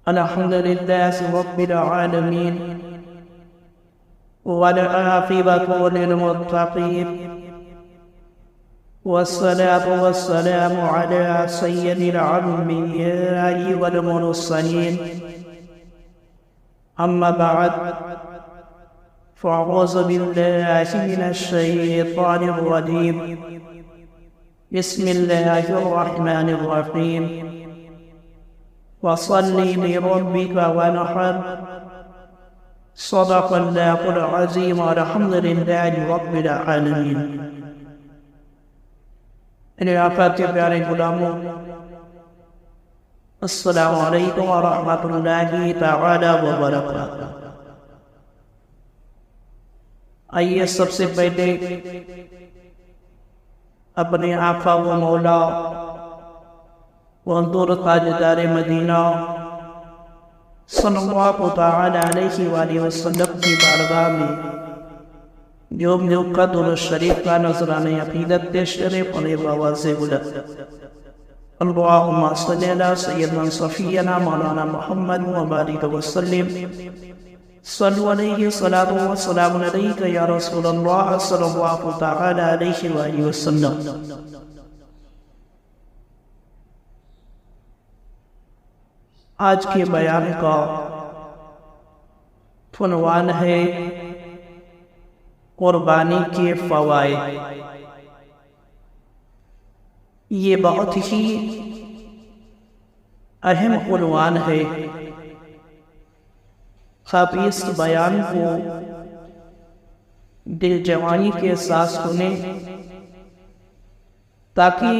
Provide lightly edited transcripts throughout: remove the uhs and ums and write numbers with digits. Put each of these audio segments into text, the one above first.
الحمد لله رب العالمين والعاقبة للمتقين والصلاة والسلام على سيد الأنبياء والمرسلين أما بعد فأعوذ بالله من الشيطان الرجيم بسم الله الرحمن الرحيم وصل لربك وانحر صدق الله العظيم والحمد لله رب العالمين. میرے آقا کے پیارے غلاموں، السلام علیکم ورحمۃ اللہ تعالی وبرکاتہ. آئیے سب سے پہلے اپنے آقا و مولا وانظر تاجدار مدینہ صلی اللہ تعالی علیہ وآلہ وسلم کی بارگاہ میں جو قدر شریف کا نذرانہ عقیدت پیش کرے پڑے بآواز بلند اللہم صلی علی سیدنا صفینا مولانا محمد وبارک وسلم صلو علیہ صلاۃ و سلام علیک یا رسول اللہ صلی اللہ تعالی علیہ وآلہ وسلم. آج کے بیان کا عنوان ہے قربانی کے فوائد. یہ بہت ہی اہم عنوان ہے. آپ اس بیان کو دل جمعی کے ساتھ سنیں تاکہ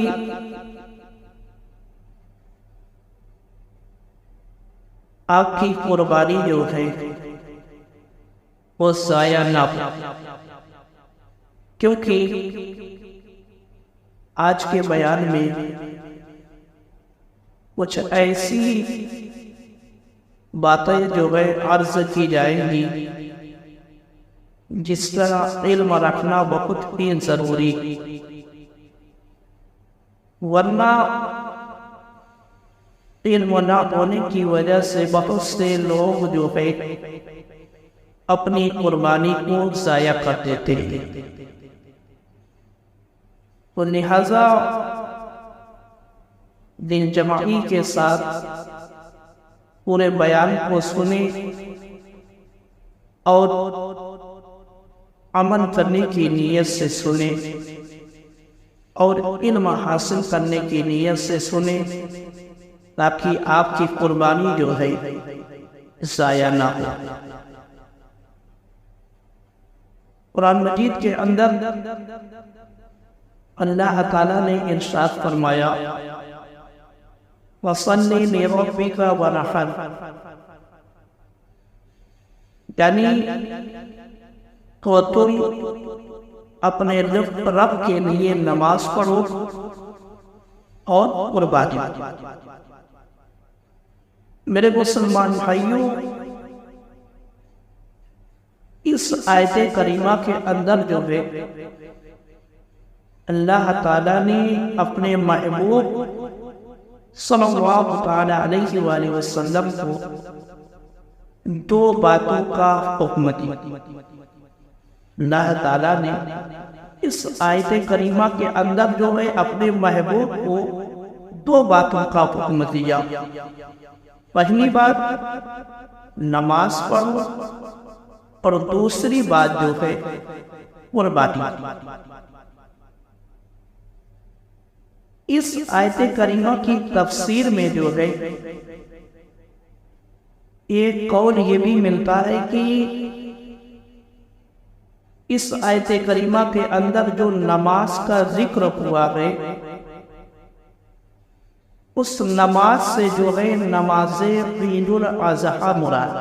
آپ کی قربانی جو ہے وہ ضائع نہ ہو. کیونکہ آج کے بیان میں کچھ ایسی باتیں جو ہے عرض کی جائیں گی جس طرح علم رکھنا بہت ہی ضروری، ورنہ علم نہ ہونے کی وجہ سے بہت سے لوگ جو ہے اپنی قربانی کو ضائع کر دیتے ہیں. تو لہذا دل جمعی کے ساتھ پورے بیان کو سنیں اور عمل کرنے کی نیت سے سنیں اور علم حاصل کرنے کی نیت سے سنیں تاکہ آپ کی قربانی جو ہے ضائع نہ ہو. قرآن مجید کے اندر اللہ تعالیٰ نے ارشاد فرمایا وَصَلِّ لِرَبِّكَ وَانْحَرْ، یعنی تو تم اپنے رب کے لیے نماز پڑھو اور قربانی. میرے مسلمان بھائیوں، اس آیت کریمہ کے اندر جو ہے اللہ تعالیٰ نے اپنے محبوب صلی اللہ تعالی علیہ وآلہ وسلم کو دو باتوں کا حکم دیا. اللہ تعالیٰ نے اس آیت کریمہ کے اندر جو ہے اپنے محبوب کو دو باتوں کا حکم دیا. پہلی بات نماز پڑھو اور دوسری بات جو ہے قربانی. اس آیت کریمہ کی تفسیر میں جو ہے ایک قول یہ بھی ملتا ہے کہ اس آیت کریمہ کے اندر جو نماز کا ذکر ہوا ہے اس نماز سے جو ہے نماز عید الاضحیٰ مراد.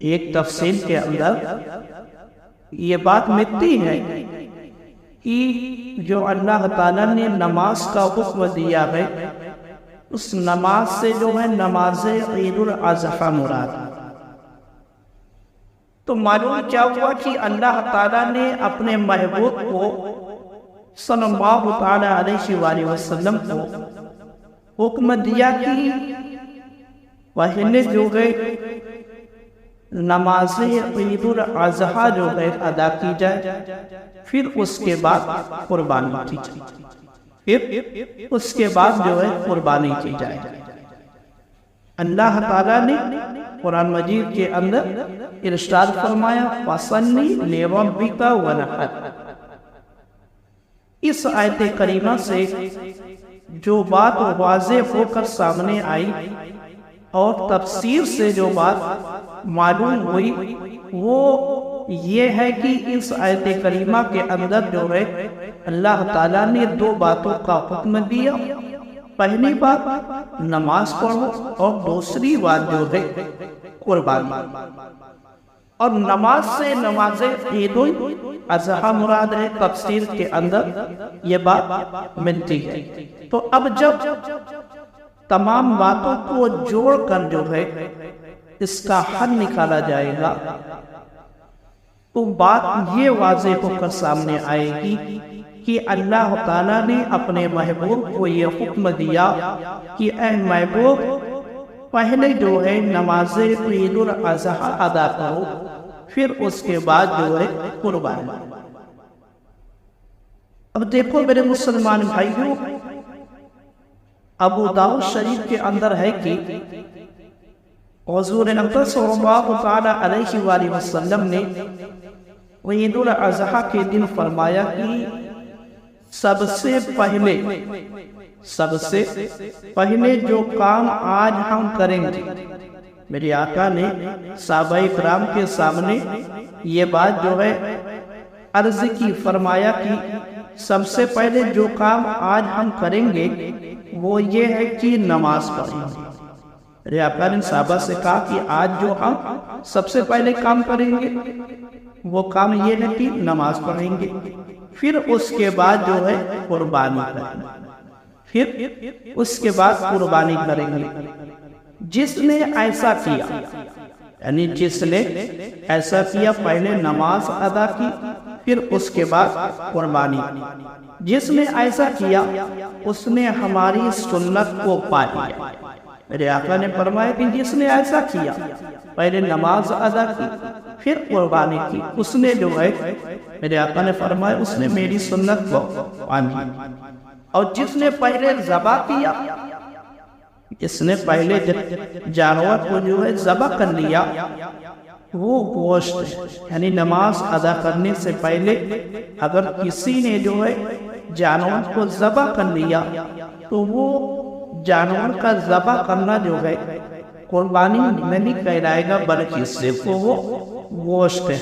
ایک تفسیر کے اندر یہ بات ملتی ہے کہ جو اللہ تعالیٰ نے نماز کا حکم دیا ہے اس نماز سے جو ہے نماز عید الاضحیٰ مراد. تو معلوم کیا ہوا کہ اللہ تعالیٰ نے اپنے محبوب کو صلی اللہ تعالی علیہ وآلہ وسلم کو حکم دیا کہ پہلے جو ہے نماز عید الاضحیٰ جو ہے ادا کی جائے، پھر اس کے بعد قربانی کی جائے، پھر اس کے بعد جو ہے قربانی کی جائے۔ اللہ تعالیٰ نے قرآن مجید کے اندر ارشاد فرمایا فَصَلِّ لِرَبِّكَ وَانْحَرْ۔ اس آیت کریمہ سے جو بات واضح ہو کر سامنے آئی اور تفسیر سے جو بات معلوم ہوئی وہ یہ ہے کہ اس آیت کریمہ کے اندر جو ہے اللہ تعالیٰ نے دو باتوں کا حکم دیا۔ پہلی بات نماز پڑھو اور دوسری بات جو ہے قربانی، اور نماز سے نماز عید الاضحیٰ مراد ہے، تفسیر کے اندر یہ بات ملتی ہے۔ تو اب جب تمام باتوں کو جوڑ کر جو ہے اس کا حل نکالا جائے گا تو بات یہ واضح ہو کر سامنے آئے گی کہ اللہ تعالیٰ نے اپنے محبوب کو یہ حکم دیا کہ اے محبوب پہلے جو ہے نماز عید الاضحیٰ ادا کرو، پھر اس کے بعد جو ہے قربانی۔ اب دیکھو میرے مسلمان بھائیوں، ابو داؤد شریف کے اندر ہے کہ حضور اکرم صلی اللہ تعالی علیہ وآلہ وسلم نے عید الاضحیٰ کے دن فرمایا کہ سب سے پہلے جو کام آج ہم کریں گے، میرے آقا نے صحابہ کرام کے سامنے یہ بات جو ہے عرض کی، فرمایا کہ سب سے پہلے جو کام آج ہم کریں گے وہ یہ ہے کہ نماز پڑھیں گے۔ میرے آقا نے صحابہ سے کہا کہ آج جو ہم سب سے پہلے کام کریں گے وہ کام یہ ہے کہ نماز پڑھیں گے، پھر اس کے بعد جو ہے قربانی کریں گے، پھر اس کے بعد قربانی کریں گے۔ جس نے ایسا کیا، یعنی جس نے ایسا کیا پہلے نماز ادا کی پھر اس کے بعد قربانی، جس نے ایسا کیا اس نے ہماری سنت کو پا لیا۔ میرے آقا نے فرمایا کہ جس نے ایسا کیا پہلے نماز ادا کی پھر قربانی کی، اس نے جو ہے میرے آقا نے فرمایا اس نے میری سنت کو پا لیا۔ اور جس نے پہلے ذبح کیا، جس نے پہلے جانور کو جو ہے ذبح کر لیا، وہ گوشت یعنی نماز ادا کرنے سے پہلے اگر کسی نے جو ہے جانور کو ذبح کر لیا تو وہ جانور کا ذبح کرنا جو ہے قربانی نہیں کہلائے گا، بلکہ صرف وہ گوشت ہے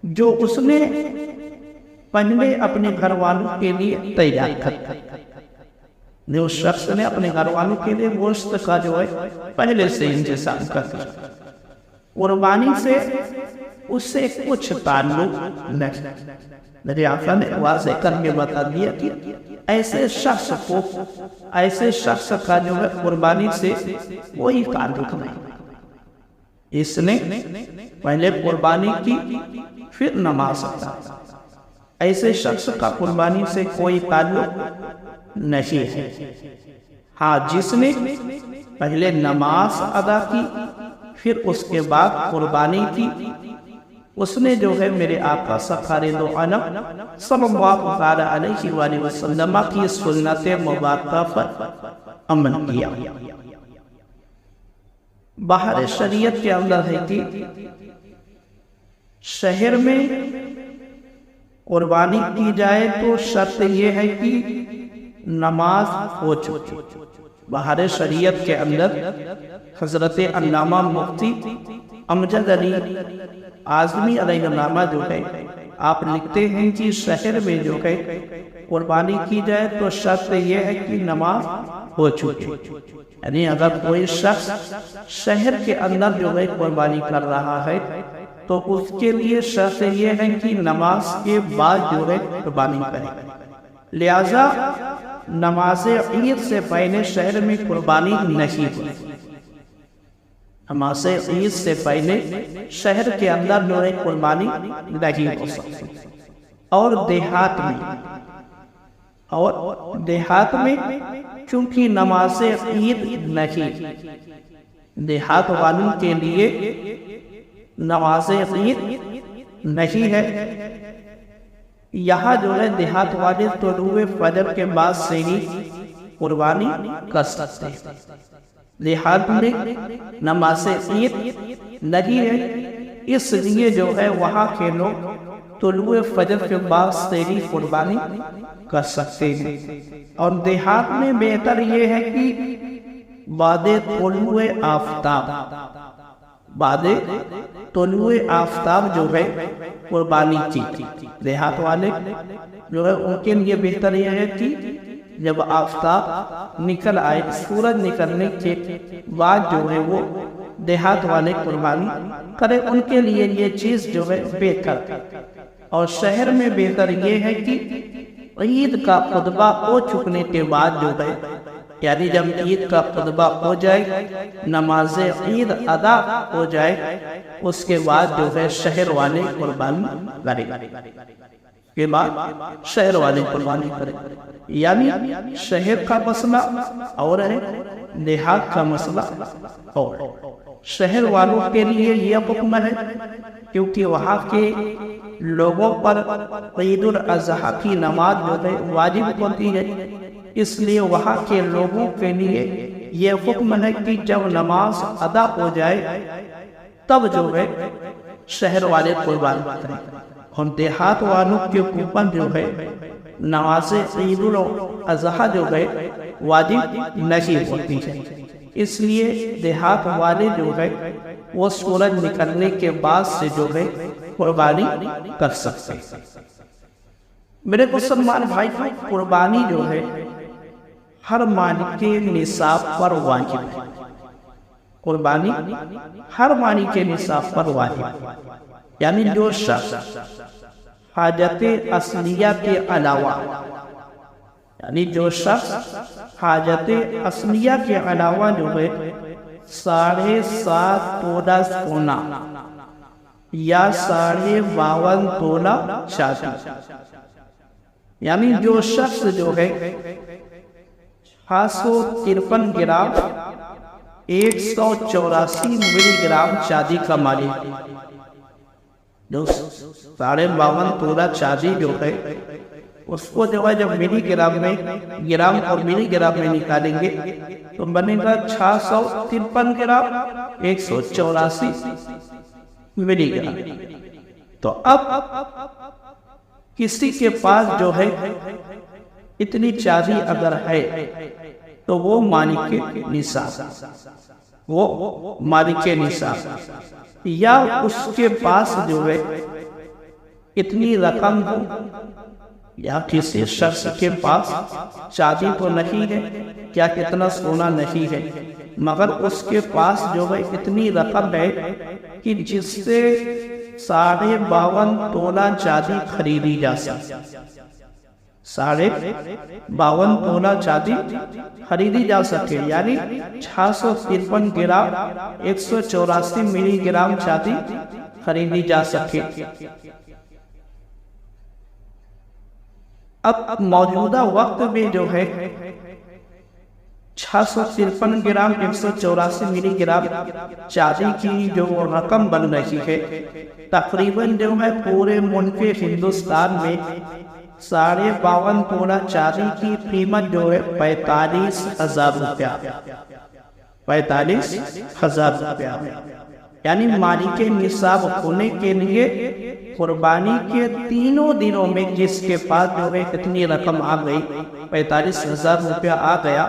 جو اس نے پہلے اپنے گھر والوں کے لیے تیار کر، جو شخص نے اپنے گھر والوں کے لیے گوشت کا جو ہے پہلے سے انتظام کر دیا۔ قربانی سے اس سے کچھ تعلق نہیں۔ میرے آقا نے واضح کر کے بتا دیا کہ ایسے شخص کا جو ہے قربانی سے کوئی تعلق نہیں، اس نے پہلے قربانی کی پھر نماز ادا، ایسے شخص کا قربانی سے کوئی تعلق نہیں ہے۔ ہاں جس نے پہلے نماز ادا کی پھر اس کے بعد قربانی کی، اس نے جو ہے میرے آقا سرکار دو عالم صلی اللہ علیہ وآلہ وسلم کی سنت مبارکہ پر عمل کیا۔ باہر شریعت کے اندر ہے کہ شہر میں قربانی کی جائے تو شرط یہ ہے کہ نماز ہو چکی۔ باہر شریعت کے اندر حضرت علامہ مفتی امجد علی اعظمی علیہ السلام جو ہے آپ لکھتے ہیں کہ شہر میں جو ہے قربانی کی جائے تو شرط یہ ہے کہ نماز ہو چکی، یعنی اگر کوئی شخص شہر کے اندر جو ہے قربانی کر رہا ہے تو اس کے لیے شرط یہ ہے کہ نماز کے بعد جو ہے قربانی کرے، لہذا نماز عید سے پہلے شہر میں قربانی نہیں ہوئی۔ نماز عید سے پہلے شہر کے اندر جو ہے قربانی نہیں ہو سکتی۔ اور دیہات میں اور دیہات میں چونکہ نماز عید نہیں، دیہات والوں کے لیے نماز عید نہیں ہے، یہاں جو ہے دیہات والے طلوع فجر کے بعد سے ہی قربانی کر سکتے ہیں۔ دیہات میں نماز عید نہیں ہے، اس لیے جو ہے وہاں کے لوگ طلوع فجر کے بعد سے ہی قربانی کر سکتے ہیں۔ اور دیہات میں بہتر یہ ہے کہ بعد طلوع آفتاب، بعد طلوع آفتاب جو ہے قربانی کی، دیہات والے جو ہے ان کے لیے بہتر یہ ہے کہ جب آفتاب نکل آئے، سورج نکلنے کے بعد جو ہے وہ دیہات والے قربانی کرے، ان کے لیے یہ چیز جو ہے بہتر۔ اور شہر میں بہتر یہ ہے کہ عید کا خطبہ ہو چکنے کے بعد جو ہے، یعنی جب عید کا خطبہ ہو جائے، نماز عید ادا ہو جائے، اس کے بعد جو ہے شہر والے قربانی کریں، کے بعد شہر والے قربانی کریں۔ یعنی شہر کا مسئلہ اور ہے، دیہات کا مسئلہ اور۔ شہر والوں کے لیے یہ حکم ہے کیونکہ وہاں کے لوگوں پر عید الاضحیٰ کی نماز جو ہے واجب ہوتی ہے، اس لیے وہاں کے لوگوں کے لیے یہ حکم ہے کہ جب نماز ادا ہو جائے تب جو ہے شہر والے قربانی کریں، اور دیہات والوں کے اوپر جو ہے نماز عید الاضحیٰ جو ہے واجب نہیں ہوتی ہے، اس لیے دیہات والے جو ہے وہ سورج نکلنے کے بعد سے جو ہے قربانی کر سکتے ہیں۔ میرے مسلمان بھائی، قربانی جو ہے ہر مالک نصاب پر واجب ہے، قربانی ہر مالک نصاب پر واجب ہے۔ یعنی جو شخص حاجت اصلیہ کے علاوہ، یعنی جو شخص حاجت اصلیہ کے علاوہ جو ہے 7.5 تولہ سونا یا 52.5 تولہ چاندی، یعنی جو شخص جو ہے 653 گرام 184 ملی گرام چاندی کا مالک، جو 52.5 تولہ چاندی جو ہے اس کو جو ہے جب ملی گرام میں، گرام اور ملی گرام میں نکالیں گے تو بنے گا 653 گرام 184 ملی گرام۔ تو اب کسی کے پاس جو ہے اتنی چاندی اگر ہے تو وہ مالک نصاب، وہ مالک نصاب، یا اس کے پاس جو ہے اتنی رقم ہو، یا کسی شخص کے پاس چاندی تو نہیں ہے، کیا کتنا سونا نہیں ہے، مگر اس کے پاس جو ہے اتنی رقم ہے کہ جس سے 52.5 تولہ چاندی خریدی جا سکے، 52.5 تولہ چاندی خریدی جا سکے، یعنی 653 گرام 184 ملی گرام چاندی خریدی جا سکے۔ اب موجودہ وقت میں جو ہے 653 گرام 184 ملی گرام چاندی کی جو رقم بن رہی ہے، تقریباً جو ہے پورے ملک ہندوستان میں 52.5 تولہ چاندی کی قیمت جو ہے 45,000 روپیہ، 45,000 روپیہ، یعنی مالک نصاب ہونے کے لیے قربانی کے تینوں دنوں میں جس کے پاس جو ہے اتنی رقم آ گئی، 45,000 روپیہ آ گیا،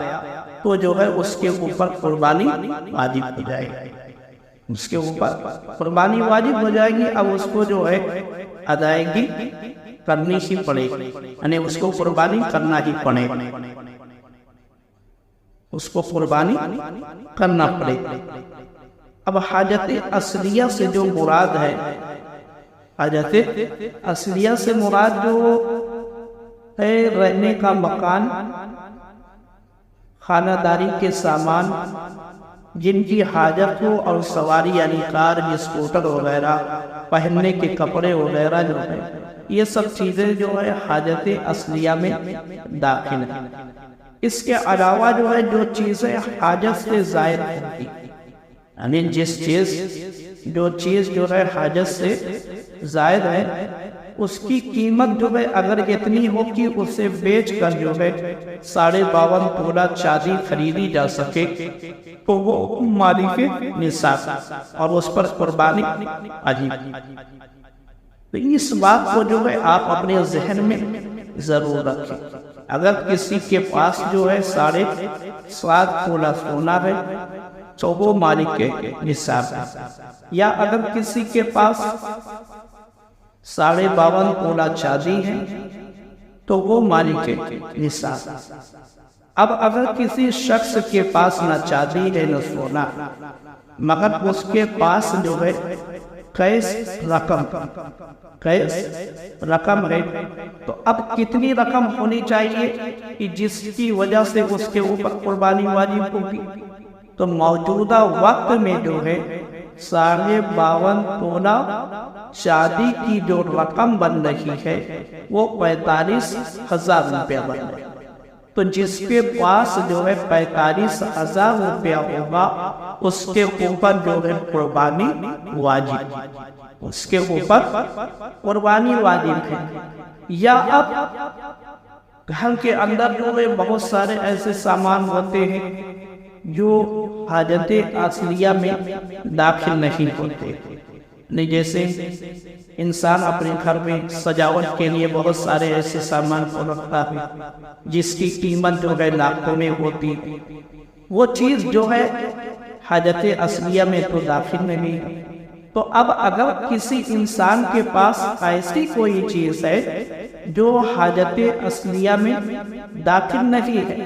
تو جو ہے اس کے اوپر قربانی واجب ہو جائے گی، اس کے اوپر قربانی واجب ہو جائے گی۔ اب اس کو جو ہے ادائیگی کرنی ہی پڑے گی، یعنی اس کو قربانی کرنا ہی پڑے گا، اس کو قربانی کرنا پڑے گا۔ اب حاجت اصلیہ سے جو مراد ہے، حاجت اصلیہ سے مراد جو ہے رہنے کا مکان، خانہ داری کے سامان، جن کی حاجت ہو اور سواری یعنی کار اسکوٹر وغیرہ، پہننے کے کپڑے وغیرہ جو ہے، یہ سب چیزیں جو ہے حاجت اصلیہ میں داخل ہیں۔ اس کے علاوہ جو ہے جو چیزیں حاجت سے زائد ہوتی، یعنی جو چیز جو ہے حاجت سے زائد ہے، اس کی قیمت جو ہے اگر اتنی ہو کہ اسے بیچ کر جو ہے 52.5 تولہ چاندی خریدی جا سکے تو وہ مالک نصاب اور اس پر قربانی واجب۔ تو اس بات کو جو ہے آپ اپنے ذہن میں ضرور رکھیں۔ اگر کسی کے پاس جو ہے 7.5 تولہ سونا ہے تو وہ مالک کے نصاب ہے، یا اگر کسی کے پاس 52.5 تولہ چاندی ہے تو وہ مالک کے نصاب ہے۔ اب اگر کسی شخص کے پاس نہ چاندی ہے نہ سونا، مگر اس کے پاس جو ہے قیس رقم ہے، تو اب کتنی رقم ہونی چاہیے کہ جس کی وجہ سے اس کے اوپر قربانی واجب ہوگی؟ تو موجودہ وقت میں جو ہے 52.5 تولہ چاندی کی جو رقم بن رہی ہے وہ 45,000 روپیہ بن رہی ہے۔ تو جس کے پاس جو ہے 45,000 روپیہ ہوگا اس کے اوپر جو ہے قربانی واجب، اس کے اوپر قربانی واجب ہے۔ یا اب گھر کے اندر جو ہے بہت سارے ایسے سامان ہوتے ہیں جو حاجت اصلیہ میں داخل نہیں ہوتے، جیسے انسان اپنے گھر میں سجاوٹ کے لیے بہت سارے ایسے سامان کو رکھتا ہے جس کی قیمت جو ہے لاکھوں میں ہوتی، وہ چیز جو ہے حاجت اصلیہ میں تو داخل نہیں ہے۔ تو اب اگر کسی انسان کے پاس ایسی کوئی چیز ہے جو حاجت اصلیہ میں داخل نہیں ہے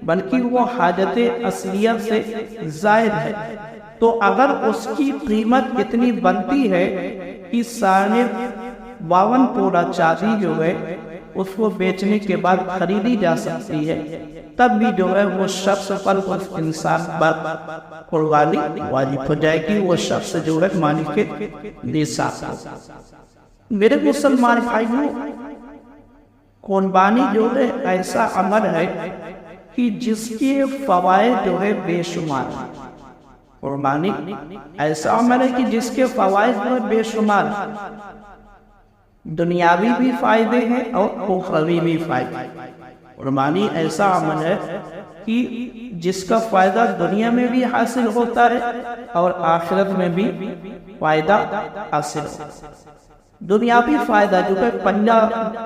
بلکہ وہ حاجت اصلیہ سے زائد ہے، تو اگر اس کی قیمت اتنی بنتی ہے کہ 52.5 تولہ چاندی جو ہے اس کو بیچنے کے بعد خریدی جا سکتی ہے، تب بھی جو ہے وہ شخص پر اس انسان پر قربانی واجب ہو جائے گی، وہ شخص جو ہے مالک کے نصاب ہو۔ میرے مسلمان بھائیوں، قربانی جو ہے ایسا عمل ہے کہ جس کے فوائد جو ہے بے شمار ہیں۔ قربانی ایسا عمل ہے کہ جس کے فوائد جو ہے بے شمار ہیں، دنیاوی بھی فائدے ہیں اور اخروی بھی فائدے ہیں۔ قربانی ایسا عمل ہے کہ جس کا فائدہ دنیا میں بھی حاصل ہوتا ہے اور آخرت میں بھی فائدہ حاصل ہوتا ہے۔ دنیاوی فائدہ جو ہے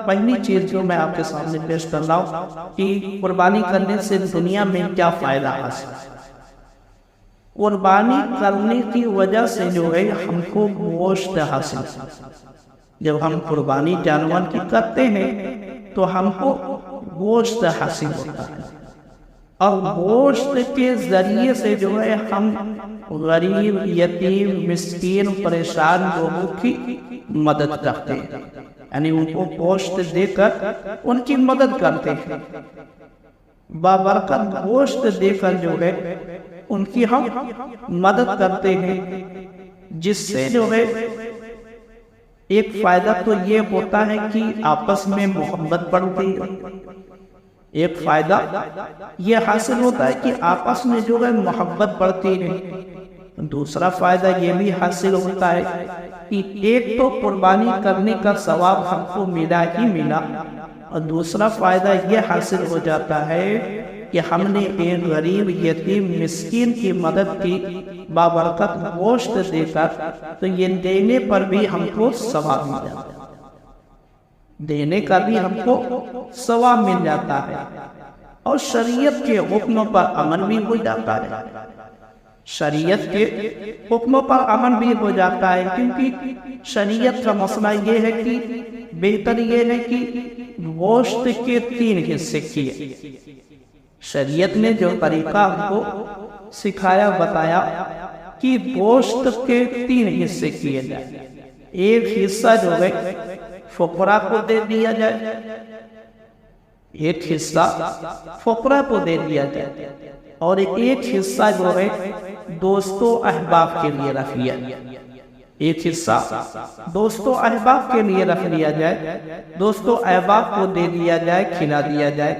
پہلی چیز جو میں آپ کے سامنے پیش کر رہا ہوں کہ قربانی کرنے سے دنیا میں کیا فائدہ حاصل ہے۔ قربانی کرنے کی وجہ سے جو ہے ہم کو گوشت حاصل ہے۔ جب ہم قربانی جانور کی کرتے ہیں تو ہم کو گوشت حاصل ہوتا ہے، اور گوشت کے ذریعے سے جو ہے ہم غریب، یتیم، مسکین، پریشان لوگوں کی مدد کرتے ہیں، یعنی ان کو گوشت دے کر ان کی مدد کرتے ہیں۔ بابرکت گوشت دے کر جو ہے ان کی ہم مدد کرتے ہیں، جس سے جو ہے ایک فائدہ تو یہ ہوتا ہے کہ آپس میں محبت بڑھتی ہے، ایک فائدہ یہ حاصل ہوتا ہے کہ آپس میں جو ہے محبت بڑھتی ہے۔ دوسرا فائدہ یہ بھی حاصل ہوتا ہے کہ ایک تو قربانی کرنے کا ثواب ہم کو ملا ہی ملا، اور دوسرا فائدہ یہ حاصل ہو جاتا ہے کہ ہم نے ایک غریب، یتیم، مسکین کی مدد کی بابرکت گوشت دے کر، تو یہ دینے پر بھی ہم کو ثواب مل جاتا ہے، دینے کا بھی ہم کو ثواب مل جاتا ہے، اور شریعت کے حکم پر عمل بھی ہو جاتا ہے، شریعت کے حکم پر عمل بھی ہو جاتا ہے، کیونکہ شریعت کا مسئلہ یہ ہے کہ بہتر یہ ہے کہ گوشت کے 3 حصے کیے۔ شریعت نے جو طریقہ ہم کو سکھایا، بتایا کہ گوشت کے 3 حصے کیے جائیں۔ ایک حصہ جو ہے فقراء کو دے دیا جائے، ایک حصہ فقراء کو دے دیا جائے، اور ایک حصہ جو ہے دوستوں احباب کے لیے رکھ لیا، ایک حصہ دوستوں احباب کے لیے رکھ لیا جائے، دوستوں احباب کو دے دیا جائے، کھلا دیا جائے،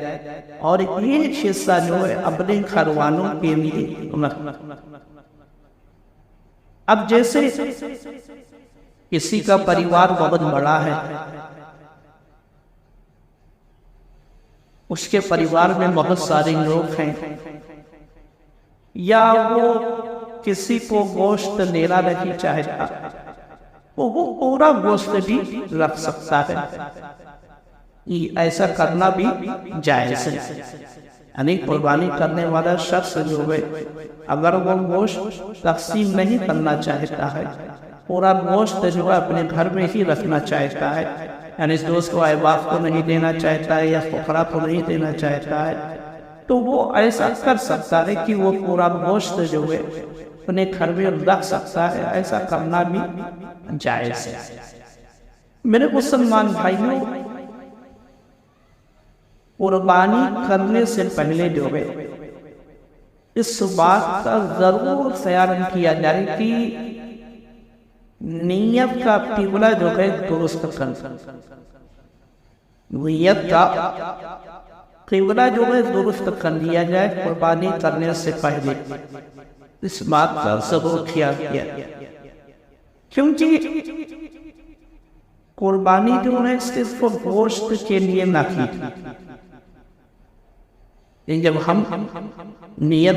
اور ایک حصہ جو ہے اپنے گھر والوں کے لیے۔ اب جیسے کسی کا پریوار بہت بڑا ہے، اس کے پریوار میں بہت سارے لوگ ہیں، یا وہ کسی کو گوشت لینا نہیں چاہتا، وہ پورا گوشت بھی رکھ سکتا ہے، ایسا کرنا بھی جائز ہے۔ یعنی قربانی کرنے والا شخص جو ہے اگر وہ گوشت تقسیم نہیں کرنا چاہتا ہے، پورا گوشت جو ہے اپنے گھر میں ہی رکھنا چاہتا ہے، یعنی اس دوست کو احباب کو نہیں دینا چاہتا ہے یا فقراء کو نہیں دینا چاہتا ہے، تو وہ ایسا کر سکتا ہے کہ وہ پورا گوشت جو ہے اپنے گھر میں رکھ سکتا ہے، ایسا کرنا بھی جائز ہے۔ میرے مسلمان بھائیوں، قربانی کرنے سے پہلے جو ہے اس بات کا ضرور خیال کیا جائے کہ نیت کا قبلہ جو ہے درست کرنا، نیت کا قبلہ جو ہے درست کر لیا جائے قربانی کرنے سے پہلے، اس بات کا ضرور خیال کیا، کیونکہ قربانی جو ہے صرف گوشت کے لیے نہ کی تھی۔ جب ہم نیت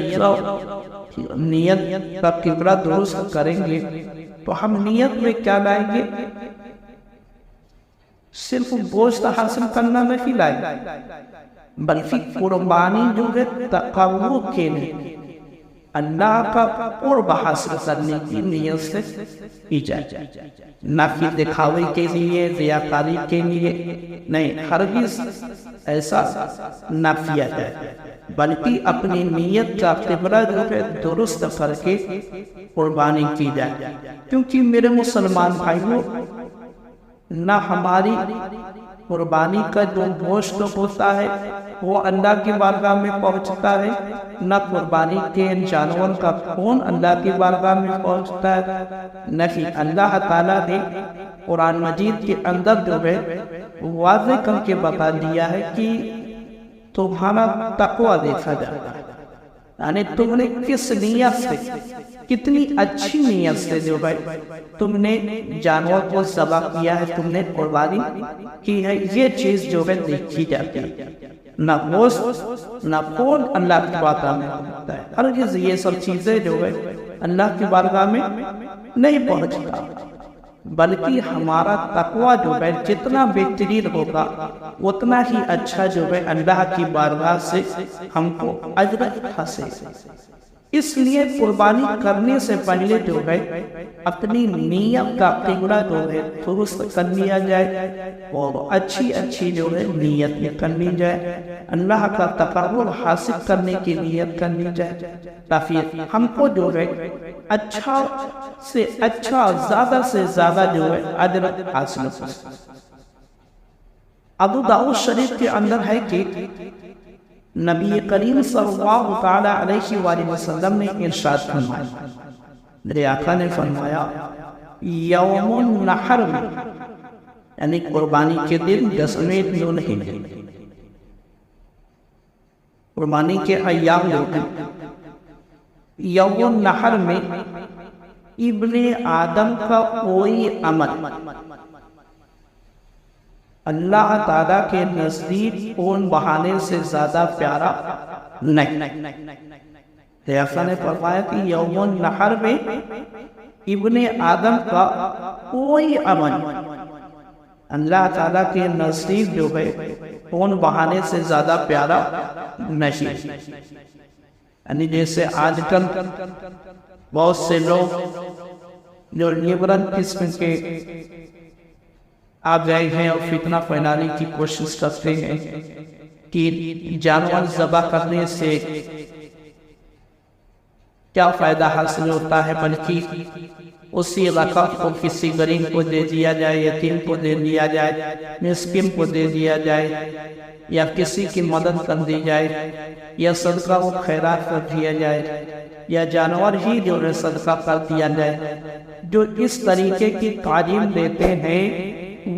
کا قبلہ درست کریں گے تو ہم نیت میں کیا لائیں گے؟ صرف گوشت حاصل کرنا نہیں لائیں گے، بلکہ قربانی جو ہے تقرب کے لیے، اللہ کا قرب حاصل کرنے کی نیت سے کی جائے، نہ کہ دکھاوے کے لیے، ریاکاری کے لیے نہیں، ہرگز ایسا نہ کیا جائے، بلکہ اپنی نیت کا قبلہ جو ہے درست کر کے قربانی کی جائے۔ کیونکہ میرے مسلمان بھائیوں، نہ ہماری قربانی کا جو گوشت ہوتا ہے وہ اللہ کی بارگاہ میں پہنچتا ہے، نہ قربانی کے جانور کا خون اللہ کی بارگاہ میں پہنچتا ہے، نہیں، اللہ تعالیٰ نے قرآن مجید کے اندر جو ہے واضح کر کے بتا دیا ہے کہ تمہارا تقوی دیکھا جاتا ہے، یعنی تم نے کس نیت سے، کتنی اچھی نیت سے جو ہے تم نے جانور کو ذبح کیا ہے، تم نے قربانی کی ہے، یہ چیز جو ہے دیکھی جاتی ہے۔ نہ گوشت نہ خون اللہ کی بارگاہ میں پہنچتا ہے، ہرگز یہ سب چیزیں جو ہے اللہ کی بارگاہ میں نہیں پہنچتا، بلکہ ہمارا تقوی جو ہے جتنا بہترین ہوگا اتنا ہی اچھا جو ہے اللہ کی بارگاہ سے ہم کو اجر حاصل۔ اس لیے قربانی کرنے سے پہلے جو ہے اپنی نیت کا قبلہ جو ہے درست کر لیا جائے، اور اچھی جو ہے نیت میں کر لی جائے، اللہ کا تقرب حاصل کرنے کی نیت کر لی جائے، تاکہ ہم کو جو ہے اچھا سے اچھا، زیادہ سے زیادہ جو ہے اجر حاصل ہو۔ ابو داؤد شریف کے اندر ہے کہ نبی کریم صلی اللہ تعالیٰ علیہ وآلہ وسلم نے ارشاد فرمایا، میرے آقا نے فرمایا، یوم النحر میں، یعنی قربانی کے دن 10ویں ذو الحجہ، قربانی کے ایام جو ہیں، یوم النحر میں ابن آدم کا کوئی عمل اللہ تعالیٰ کے نزدیک خون بہانے سے زیادہ پیارا نہیں۔ ایسا نے فرمایا کہ یوم النحر میں ابن آدم کا کوئی عمل اللہ تعالیٰ کے نزدیک جو ہے خون بہانے سے زیادہ پیارا نہیں۔ یعنی جیسے آج کل بہت سے لوگ جو لیبرل قسم کے آپ گئے ہیں اور فتنہ پھیلانے کی کوشش کرتے ہیں کہ جانور ذبح کرنے سے کیا فائدہ حاصل ہوتا ہے، بلکہ اسی رقم کو کسی غریب کو دے دیا جائے، یتیم کو دے دیا جائے، مسکین کو دے دیا جائے، یا کسی کی مدد کر دی جائے، یا صدقہ و خیرات کر دیا جائے، یا جانور ہی جو ہے صدقہ کر دیا جائے۔ جو اس طریقے کی تعلیم دیتے ہیں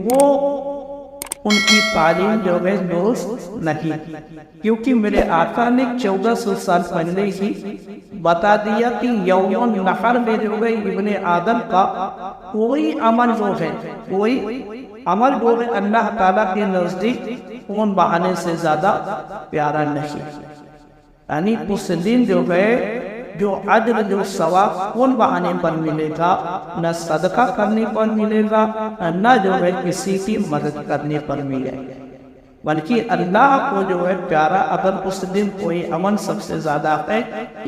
وہ ان کی تعلیم جو ہے درست نہیں، کیونکہ میرے آقا نے 1400 سال پہلے ہی بتا دیا کہ یوم النحر میں جو ہے ابن آدم کا کوئی عمل جو ہے اللہ تعالیٰ کے نزدیک خون بہانے سے زیادہ پیارا نہیں، یعنی اس دن جو ہے جو اجر جو ثواب خون بہانے پر ملے گا، نہ صدقہ کرنے پر ملے گا، نہ جو ہے کسی کی مدد کرنے پر ملے گا، بلکہ اللہ کو جو ہے پیارا اگر اس دن کوئی عمل سب سے زیادہ ہے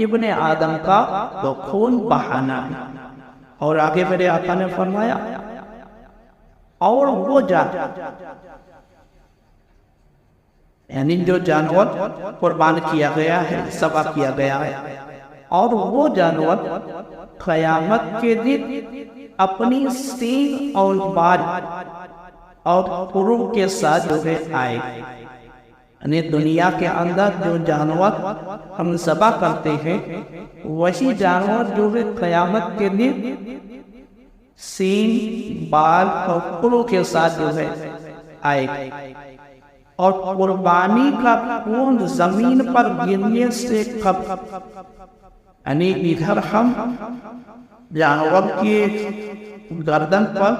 ابن آدم کا تو خون بہانا ہے۔ اور آگے میرے آقا نے فرمایا اور وہ یعنی جو جانور قربان کیا گیا ہے، ذبح کیا گیا ہے، اور وہ جانور قیامت کے دن اپنی سینگ اور بال اور پرو کے ساتھ جو ہے آئے، یعنی دنیا کے اندر جو جانور ہم ذبح کرتے ہیں وہی جانور جو ہے قیامت کے دن سینگ، بال اور پرو کے ساتھ جو ہے آئے، اور قربانی کا خون زمین پر گرنے سے قبل، یعنی ادھر ہم جانور کے گردن پر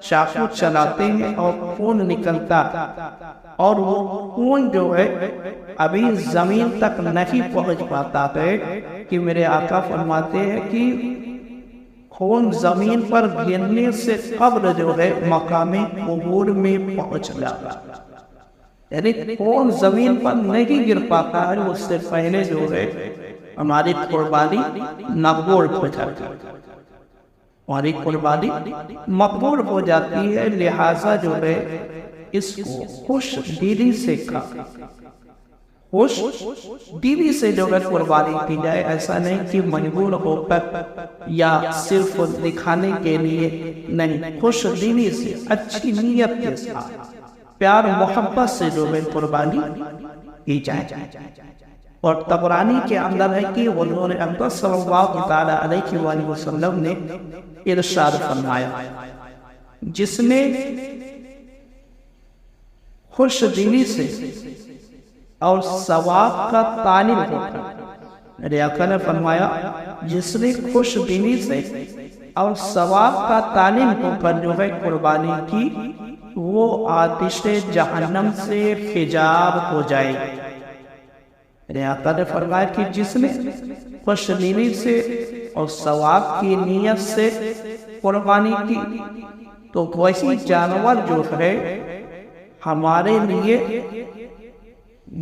چاقو چلاتے ہیں اور خون نکلتا، اور وہ خون جو ہے ابھی زمین تک نہیں پہنچ پاتا ہے کہ میرے آقا فرماتے ہیں کہ خون زمین پر گرنے سے قبل جو ہے مقام قبور میں پہنچ جاتا، یعنی خون زمین پر نہیں گر پاتا ہے، اس سے پہلے جو ہے ہماری قربانی مقبول ہو جاتی ہے، ہماری قربانی مقبول ہو جاتی ہے۔ لہٰذا جو ہے اس کو خوش دلی سے خوش دلی سے جو ہے قربانی کی جائے، ایسا نہیں کہ مجبور ہو کر یا صرف دکھانے کے لیے نہیں، خوش دلی سے اچھی نیت کے ساتھ پیار محبت سے جو ہے قربانی کی جائے۔ اور طبرانی کے اندر ہے کہ حضور اکرم صلی اللہ تعالیٰ علیہ وآلہ وسلم نے ارشاد فرمایا جس نے خوش دلی سے اور ثواب کا طالب ہو کر، میرے آقا نے فرمایا جس نے خوش دلی سے اور ثواب کا طالب ہو کر جو ہے قربانی کی وہ آتش جہنم سے حجاب ہو جائے۔ میرے آقا نے فرمایا کہ جس نے خوش دلی سے اور ثواب کی نیت سے قربانی کی تو وہی جانور جو ہے ہمارے لیے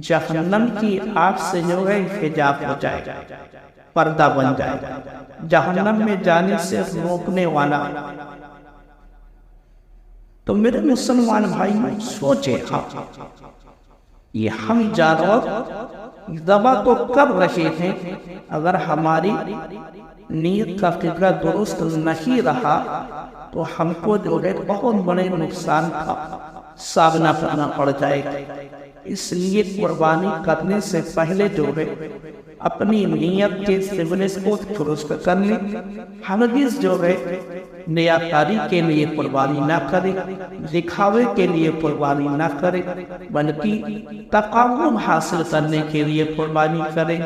جہنم کی آگ سے جو ہے حجاب ہو جائے گا، پردہ بن جائے گا، جہنم میں جانے سے روکنے والا۔ تو میرے مسلمان بھائی سوچے یہ ہم جانور ذبح تو کر رہے ہیں، اگر ہماری نیت کا فکر درست نہیں رہا تو ہم کو جو ہے بہت بڑے نقصان کا سامنا کرنا پڑ جائے گا۔ اس لیے قربانی کرنے سے پہلے جو ہے اپنی نیت کے سیونس کو درست کر لیں، ہرگز جو ہے نیاکاری کے لیے قربانی نہ کرے، دکھاوے کے لیے قربانی نہ کرے، بلکہ تقرب حاصل کرنے کے لیے قربانی کرے،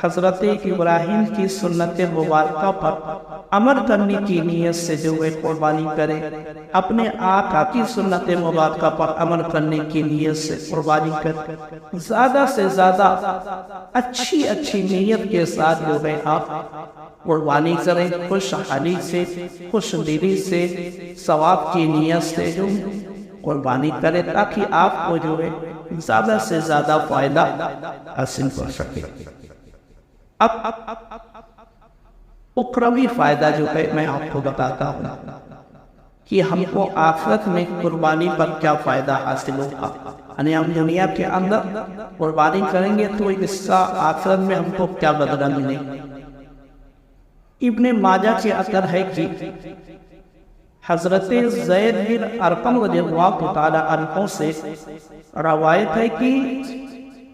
حضرت ابراہیم کی سنت مبارکہ پر عمل کرنے کی نیت سے جو ہے قربانی کرے، اپنے آقا کی سنت مبارکہ پر عمل کرنے کی نیت سے قربانی کرے، زیادہ سے زیادہ اچھی نیت کے ساتھ جو ہے آپ قربانی کریں، خوش حالی سے، خوش دلی سے، ثواب کی نیت سے جو قربانی کریں تاکہ آپ کو جو ہے زیادہ سے زیادہ فائدہ حاصل کر سکے۔ اب اخروی فائدہ جو ہے میں آپ کو بتاتا ہوں کہ ہم کو آخرت میں قربانی پر کیا فائدہ حاصل ہوگا، یعنی ہم دنیا کے اندر قربانی کریں گے تو اس کا آخرت میں ہم کو کیا بدلہ ملے۔ ابن ماجہ کے اثر ہے کہ حضرت زید بن ارقم رضی اللہ تعالی عنہ سے روایت ہے کہ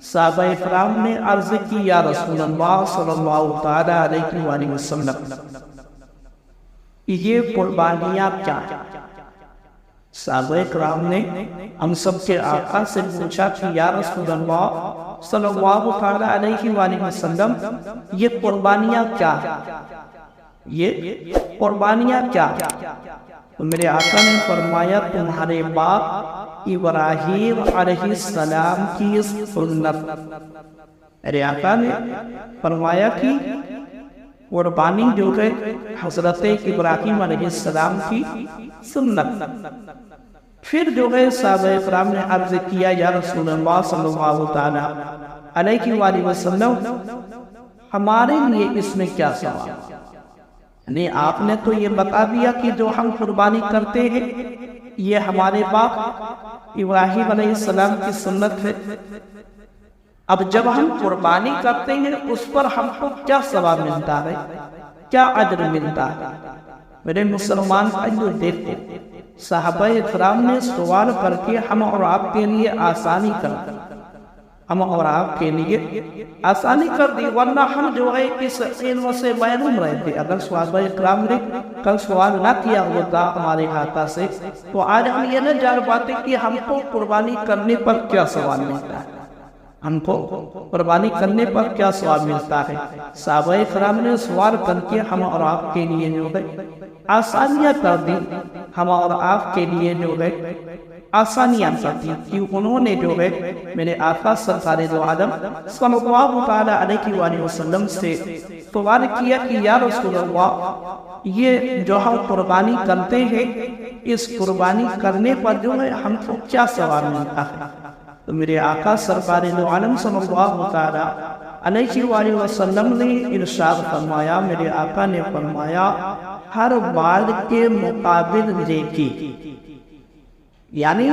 صحابہ اکرام نے عرض کی یا رسول اللہ صلی اللہ تعالی علیہ وآلہ وسلم یہ قربانیاں کیا ہیں؟ صحابہ اکرام نے ہم سب کے آقا سے پوچھا کہ یا رسول اللہ صلی اللہ تعالی علیہ وآلہ وسلم یہ قربانیاں کیا ہیں؟ یہ قربانیاں کیا ہیں؟ تو میرے آقا نے فرمایا تمہارے باپ ابراہیم علیہ السلام کی سنت۔ میرے آقا نے فرمایا کہ قربانی جو ہے حضرت ابراہیم علیہ السلام کی سنت۔ پھر جو ہے صحابہ اکرام نے عرض کیا یا رسول اللہ صلی اللہ تعالی علیہ وآلہ وسلم ہمارے لیے اس میں کیا سوال؟ یعنی آپ نے تو یہ بتا دیا کہ جو ہم قربانی کرتے ہیں یہ ہمارے باپ ابراہیم علیہ السلام کی سنت ہے، اب جب ہم قربانی کرتے ہیں اس پر ہم کو کیا ثواب ملتا ہے، کیا اجر ملتا ہے؟ میرے مسلمان بھائیو دیکھو، صحابہ اکرام نے سوال کر کے ہم اور آپ کے لیے آسانی کر دی، ہم اور آپ کے لیے آسانی کر دی، ورنہ ہم جو ہے اس علم سے محروم رہتے۔ اگر صحابہ اکرام نے کل سوال نہ کیا ہوتا ہمارے ہاتھوں سے تو آج ہم یہ نہ جان پاتے کہ ہم کو قربانی کرنے پر کیا ثواب ملتا ہے، ہم کو قربانی کرنے پر کیا ثواب ملتا ہے۔ صحابہ اکرام نے سوال کر کے ہم اور آپ کے لیے جو ہے آسانیاں کر دی، ہم اور آپ کے لیے جو ہے آسانیاں کر دی کہ انہوں نے جو ہے میرے آقا سرکار دو عالم صلی اللہ تعالی علیہ وآلہ وسلم سے سوال کیا کہ یا رسول اللہ یہ جو ہم قربانی کرتے ہیں اس قربانی کرنے پر جو ہے ہم کو کیا ثواب ملتا ہے؟ تو میرے آقا سرکار دو عالم صلی اللہ تعالی علیہ وآلہ وسلم نے ارشاد فرمایا، میرے آقا نے فرمایا ہر بال کے مقابل نیکی، یعنی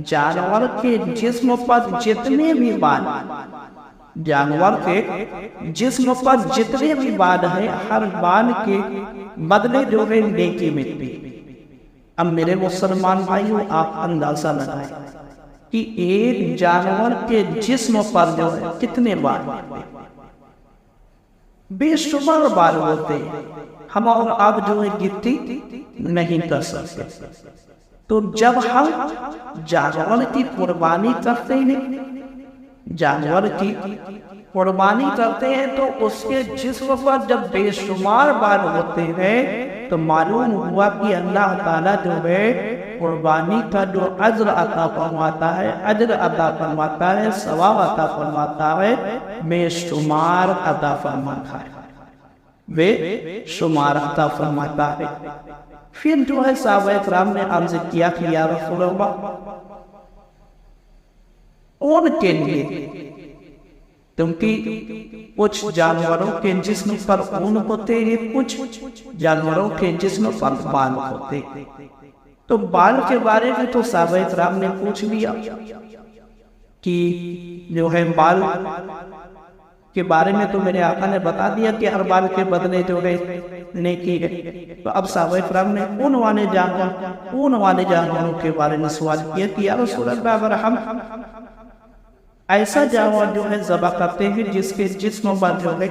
جانور کے جسم پر جتنے بھی بال، جانور کے جسم پر جتنے بھی بال ہیں ہر بال کے بدلے جو ہے نیکی ملتی۔ اب میرے مسلمان بھائیوں آپ اندازہ لگائیں کہ ایک جانور کے جسم پر جو ہے کتنے بال ہوتے ہیں، بے شمار بال ہوتے ہیں، ہم اور آپ جو ہے گنتی نہیں کر سکتے۔ تو جب ہم جانور کی قربانی کرتے ہیں، جانور کی قربانی کرتے ہیں تو اس کے جسم پر جب بے شمار بال ہوتے ہیں تو معلوم ہوا کہ اللہ تعالیٰ جو ہے قربانی کا جو اجر عطا فرماتا ہے، اجر عطا فرماتا ہے، ثواب عطا فرماتا ہے، بے شمار عطا فرماتا ہے، بے شمار عطا فرماتا ہے۔ پھر جو ہے صحابہ اکرام نے عرض کیا کہ یا رسول اللہ ان کے لیے، کیونکہ کچھ جانوروں کے جسم پر اون ہوتے ہیں، کچھ جانوروں کے جسم پر بال ہوتے ہیں، تو بال کے بارے میں تو صحابہ اکرام نے پوچھ لیا کہ جو ہے بال کے بارے میں تو میرے آقا نے بتا دیا کہ ہر بال کے بدلے جو ہے نیکی ہے، تو اب صحابہ اکرام نے اون والے جانوروں کے بارے میں سوال کیا کہ یا رسول اللہ اگر ہم ایسا جانور جو ہے ذبح کرتے ہیں جس کے جسم پر جو ہے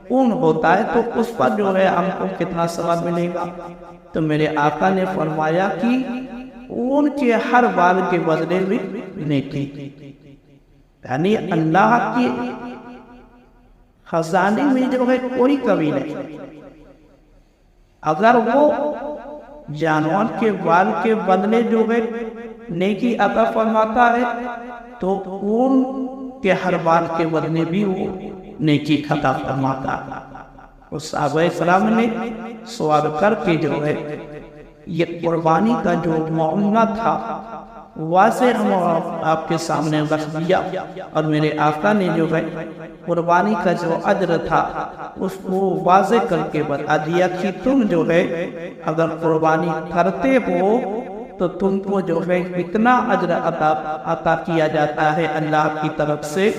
اون ہوتا ہے تو اس پر جو ہے ہم کو کتنا ثواب ملے گا؟ تو میرے آقا نے فرمایا کہ اون کے ہر بال کے بدلے میں نیکی، یعنی اللہ کی خزانے میں جو ہے کوئی کمی نہیں، اگر وہ جانور کے بال کے بدلے جو ہے نیکی عطا فرماتا ہے تو اون کے ہر بال کے بدلے بھی وہ نیکی عطا فرماتا ہے۔ اس صحابہ اکرام نے سوال کر کے جو ہے یہ قربانی کا جو معاملہ تھا واضح ہم آپ کے سامنے رکھ دیا، اور میرے آقا نے جو ہے قربانی کا جو اجر تھا اس کو واضح کر کے بتا دیا کہ تم جو ہے اگر قربانی کرتے ہو تو تم کو جو ہے اتنا اجر عطا کیا جاتا ہے اللہ کی طرف سے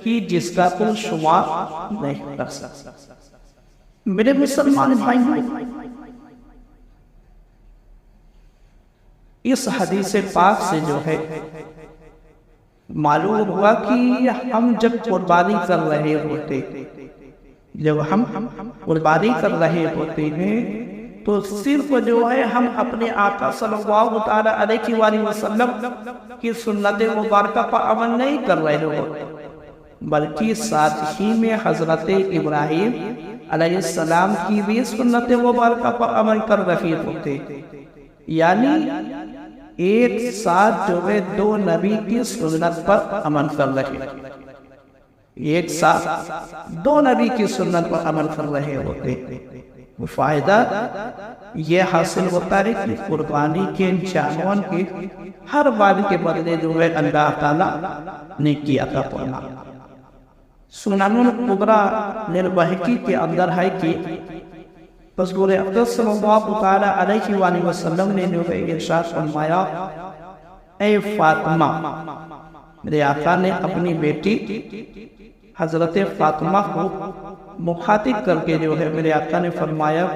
کہ جس کا تم شمار نہیں کر سکتے۔ میرے مسلمان بھائیوں، اس حدیث پاک سے جو ہے معلوم ہوا کہ ہم جب قربانی کر رہے ہوتے ہیں تو صرف جو ہے ہم اپنے آقا صلی اللہ تعالی علیہ وآلہ وسلم کی سنت مبارکہ پر عمل نہیں کر رہے ہوتے، بلکہ ساتھ ہی میں حضرت ابراہیم علیہ السلام کی بھی سنت مبارکہ پر عمل کر رہے ہوتے، یعنی ایک ساتھ جو ہے دو نبی کی سنت پر عمل کر رہے، ایک ساتھ دو نبی کی سنت پر عمل کر رہے ہوتے۔ فائدہ یہ حاصل ہوتا ہے کہ قربانی کے جانور کے ہر بات کے بدلے جو ہے اللہ تعالیٰ نے کیا تھا پڑھنا۔ سنن الکبریٰ للبیہقی کے اندر ہے کہ رسول اقدس صلی اللہ تعالی علیہ وآلہ وسلم نے جو ہے ارشاد فرمایا، اے فاطمہ، میرے آقا نے اپنی بیٹی حضرت فاطمہ کو مخاطب کر کے جو ہے میرے آقا نے فرمایا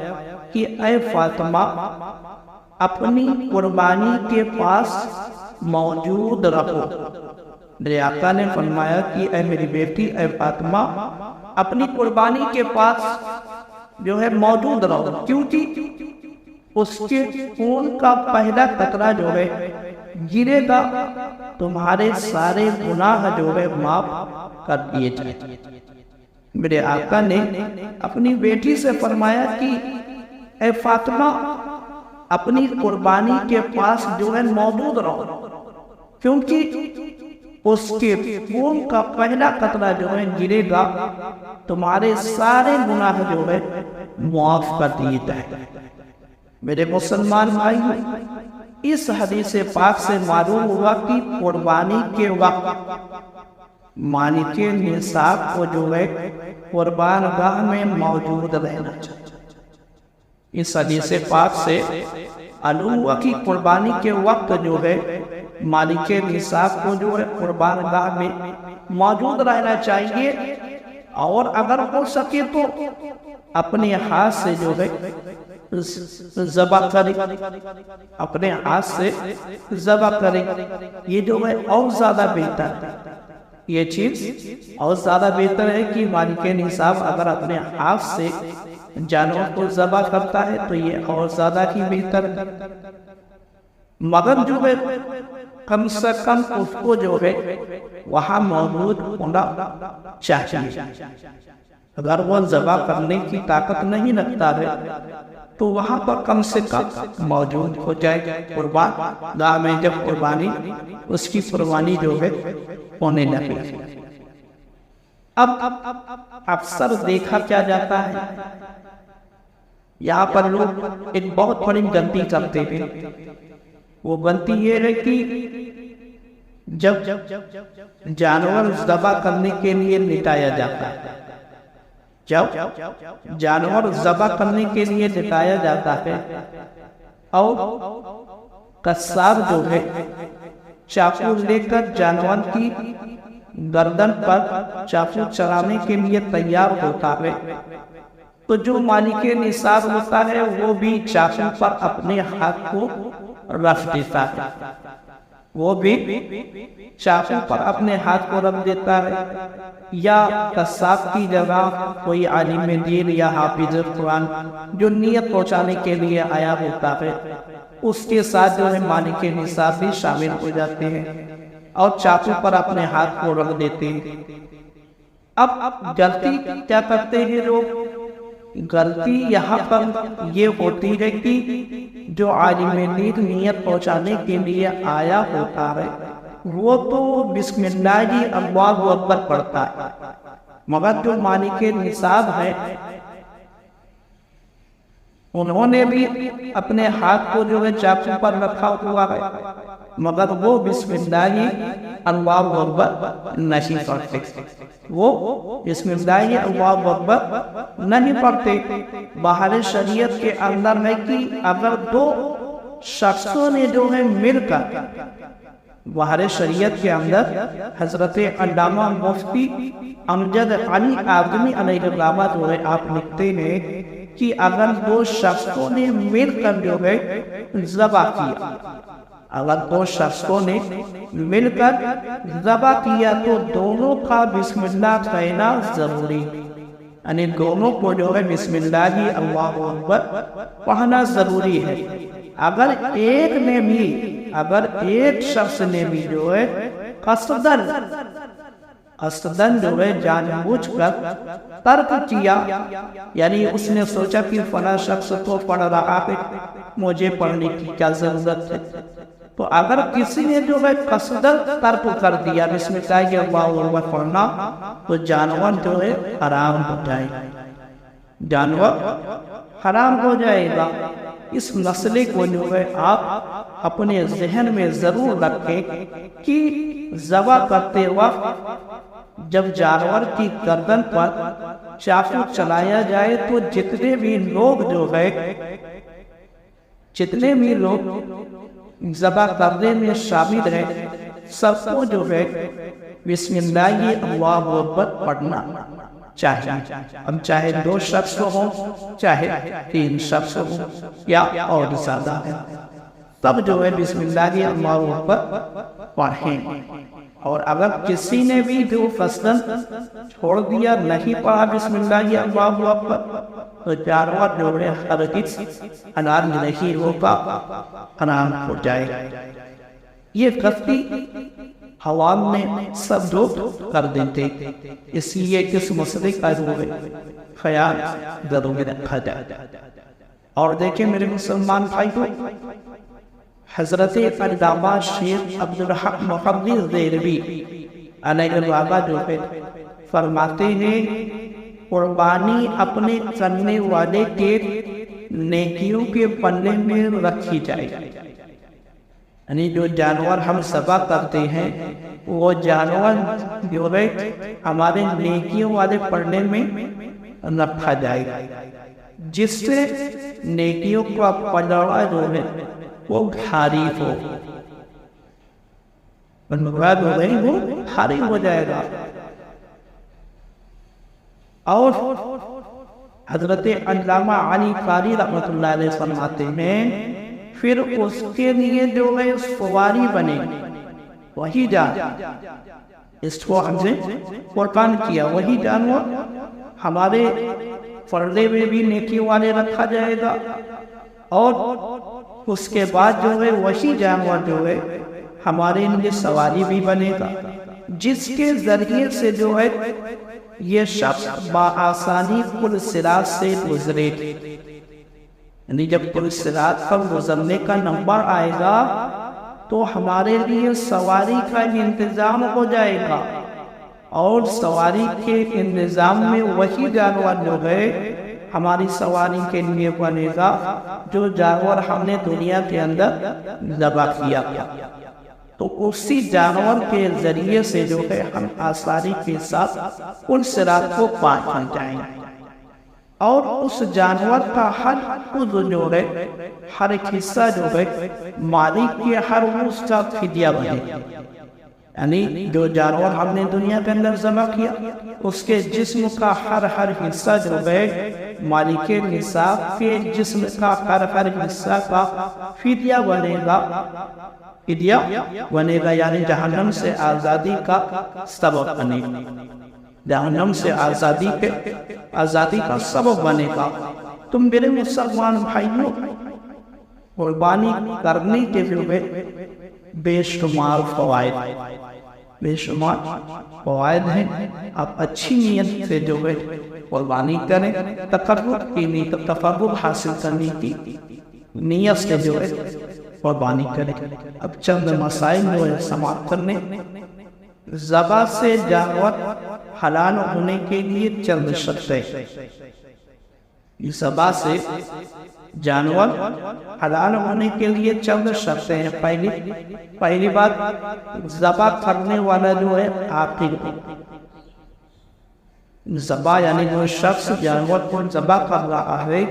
کہ اے فاطمہ، اپنی قربانی کے پاس موجود رہو۔ میرے آقا نے فرمایا کہ اے میری بیٹی، اے فاطمہ، اپنی قربانی کے پاس جو ہے موجود رہو، کیونکہ اس کے خون کا پہلا قطرہ جو ہے گرے گا، تمہارے سارے گناہ جو ہے معاف کر دیے جائیں۔ میرے آقا نے اپنی بیٹی سے فرمایا کہ اے فاطمہ، اپنی قربانی کے پاس جو ہے موجود رہو، کیونکہ اس کے خون کا پہلا قطرہ جو ہے گرے گا، تمہارے سارے گناہ جو ہے معاف کر دیے جائیں۔ میرے مسلمان بھائیوں، اس حدیث پاک سے معلوم ہوا کہ قربانی کے وقت مالک نصاب کو جو ہے قربان گاہ میں موجود رہنا چاہیے۔ اس حدیث پاک سے معلوم ہوا کہ قربانی کے وقت جو ہے مالک نصاب کو جو ہے قربان گاہ میں موجود رہنا چاہیے، اور اگر ہو سکے تو اپنے ہاتھ سے جو ہے ذبح کرے، اپنے ہاتھ سے ذبح کرے۔ یہ جو ہے اور زیادہ بہتر ہے، یہ چیز اور زیادہ بہتر ہے کہ مالک نصاب اگر اپنے ہاتھ سے جانور کو ذبح کرتا ہے تو یہ اور زیادہ ہی بہتر ہے، مگر جو ہے کم سے کم اس کو جو ہے وہاں موجود ہونا چاہیے۔ اگر وہ ذبح کرنے کی طاقت نہیں رکھتا ہے تو وہاں پر کم سے کم موجود ہو جائے قربان گاہ میں، جب قربانی اس کی قربانی جو ہے ہونے لگے۔ اب اکثر دیکھا کیا جاتا ہے، یہاں پر لوگ ایک بہت بڑی غلطی کرتے ہیں۔ وہ غلطی یہ ہے کہ جب جانور ذبح کرنے کے لیے لٹایا جاتا ہے، جب جانور ذبح کرنے کے لیے لٹایا جاتا ہے اور قصاب جو ہے چاقو لے کر جانور کی گردن پر چاقو چلانے کے لیے تیار ہوتا ہے، تو جو مالک نصاب ہوتا ہے وہ بھی چاقو پر اپنے ہاتھ کو رکھ دیتا ہے، وہ بھی چاقو پر اپنے ہاتھ کو رکھ دیتا ہے، یا قصاب کی جگہ کوئی عالم دین یا حافظ قرآن جو نیت پہنچانے کے لیے آیا ہوتا ہے، اس کے ساتھ جو ہے مالک نصاب بھی شامل ہو جاتے ہیں اور چاقو پر اپنے ہاتھ کو رکھ دیتے ہیں۔ اب غلطی کیا کرتے ہیں لوگ؟ غلطی یہاں پر یہ ہوتی ہے کہ جو عالم دین نیت پہنچانے کے لیے آیا ہوتا ہے وہ تو بسم اللہ اللہ اکبر پڑھتا ہے، مگر جو مالک نصاب ہے انہوں نے بھی اپنے ہاتھ کو جو ہے چاقو پر رکھا ہوا ہے، مگر وہ بسم اللہ اللہ اکبر نہیں پڑھتے، وہ بسم اللہ اللہ اکبر نہیں پڑھتے۔ باہر شریعت کے اندر ہے کہ اگر دو شخصوں نے جو ہے مل کر بہار شریعت کے اندر حضرت علامہ مفتی امجد علی اعظمی علیہ الرحمہ جو ہے آپ لکھتے ہیں کہ اگر دو شخصوں نے مل کر جو ہے ذبح کیا، اگر دو شخصوں نے مل کر ذبح کیا تو دونوں کا بسم اللہ کہنا ضروری، یعنی دونوں کو جو ہے بسم اللہ اللہ اکبر پڑھنا ضروری ہے۔ اگر ایک شخص نے بھی جو ہے قصدن جو ہے جان بوجھ کر ترک کیا، یعنی اس نے سوچا کہ فلاں شخص تو پڑھ رہا ہے، مجھے پڑھنے کی کیا ضرورت ہے، تو اگر کسی نے جو ہے قصدن ترک کر دیا بسم اللہ اللہ اکبر پڑھنا، تو جانور جو ہے حرام ہو جائے گا، جانور حرام ہو جائے گا۔ اس مسئلے کو جو ہے آپ اپنے ذہن میں ضرور رکھیں کہ ذبح کرتے وقت جب جانور کی گردن پر چاقو چلایا جائے تو جتنے بھی لوگ ذبح کرنے میں شامل ہیں سب کو جو ہے بسم اللہ اللہ اکبر پڑھنا چاہیے، ہم چاہے 2 شخص ہوں چاہے 3 شخص ہوں یا اور زیادہ ہے، تب جو ہے بسم اللہ اللہ اکبر پڑھیں۔ اور اگر کسی نے بھی جو قصدن چھوڑ دیا، نہیں پڑھا بسم اللہ اللہ اکبر، تو جانور جو ہے ہرگز حلال نہیں ہوگا، حرام ہو جائے گا۔ یہ غلطی عوام میں سب لوگ کر دیتے، اس لیے کس مسئلے کا جو ہے خیال ضرور رکھا جائے۔ اور دیکھیں میرے مسلمان بھائیوں، حضرت علامہ شیخ عبدالحق محمد دہلوی علیہ الرحمہ جو ہے فرماتے ہیں قربانی اپنے کرنے والے کے نیکیوں کے پلے میں رکھی جائے، یعنی جو جانور ہم ذبح کرتے ہیں وہ جانور جو ہے ہمارے نیکیوں والے پڑھنے میں رکھا جائے گا، جس سے نیکیوں کا پلڑا جو ہے وہ حریف ہو، وہ حریف ہو جائے گا۔ اور حضرت علامہ علی قاری رحمۃ اللہ علیہ فرماتے ہیں پھر اس کے لیے جو ہے سواری بنے، وہی جانور اس کو ہم نے قربان کیا، وہی جانور ہمارے پردے میں بھی نیکی والے رکھا جائے گا، اور اس کے بعد جو ہے وہی جانور جو ہے ہمارے لیے سواری بھی بنے گا، جس کے ذریعے سے جو ہے یہ شخص بآسانی پل صراط سے گزرے، یعنی جب پل صراط پر گزرنے کا نمبر آئے گا تو ہمارے لیے سواری کا انتظام ہو جائے گا، اور سواری کے انتظام میں وہی جانور جو ہے ہماری سواری کے لیے بنے گا جو جانور ہم نے دنیا کے اندر ذبح کیا، تو اسی جانور کے ذریعے سے جو ہے ہم آسانی کے ساتھ پل صراط کو پار کر جائیں گے، اور اس جانور کا ہر عضو جو ہے، ہر ایک حصہ جو ہے مالک کے ہر اس کا فدیہ بنے، یعنی جو جانور ہم نے دنیا کے اندر ذبح کیا اس کے جسم کا ہر حصہ جو ہے مالک نصاب کے جسم کا ہر حصہ کا فدیہ بنے گا، یعنی جہنم سے آزادی کا سبب بنے گا، جہنم سے آزادی کا سبب بنے گا۔ تم میرے مسلمان بھائیوں، قربانی کرنے کے جو ہے بے شمار فوائد ہیں، آپ اچھی نیت سے جو ہے قربانی کریں، تقرب حاصل کرنے کی نیت سے جو ہے قربانی کریں۔ اب چند مسائل جو ہے سماعت کرنے، ذبح سے جانور حلال ہونے کے لیے چند شرطیں، ذبح سے جانور حلال ہونے کے لیے چند شرطیں ہیں۔ پہلی بات، ذبح کرنے والا جو ہے عاقل ہو، ذبح یعنی جو شخص جانور کو ذبح کر رہا ہے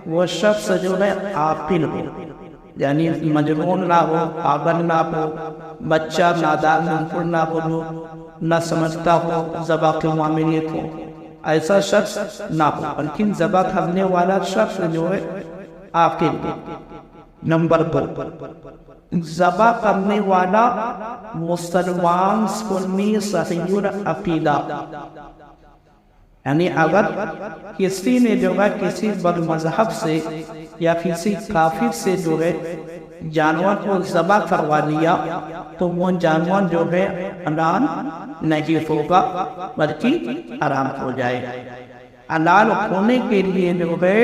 وہ شخص جو ہے عاقل ہو، یعنی مجنون نہ ہو، پاگل نہ ہو، بچہ نادان نہ بولو، نہ سمجھتا ہو ذبح کے معاملے کو، ایسا شخص نہ ہو، بلکہ ذبح کرنے والا شخص جو ہے آپ کے لیے۔ نمبر 2، ذبح کرنے والا مسلمان سنی صحیح العقیدہ، یعنی اگر کسی نے جو ہے کسی بد مذہب سے یا کسی کافر سے جو ہے جانور کو ذبح کروا لیا تو وہ جانور جو ہے حلال نہیں ہوگا بلکہ حرام ہو جائے گا۔ حلال ہونے کے لیے جو ہے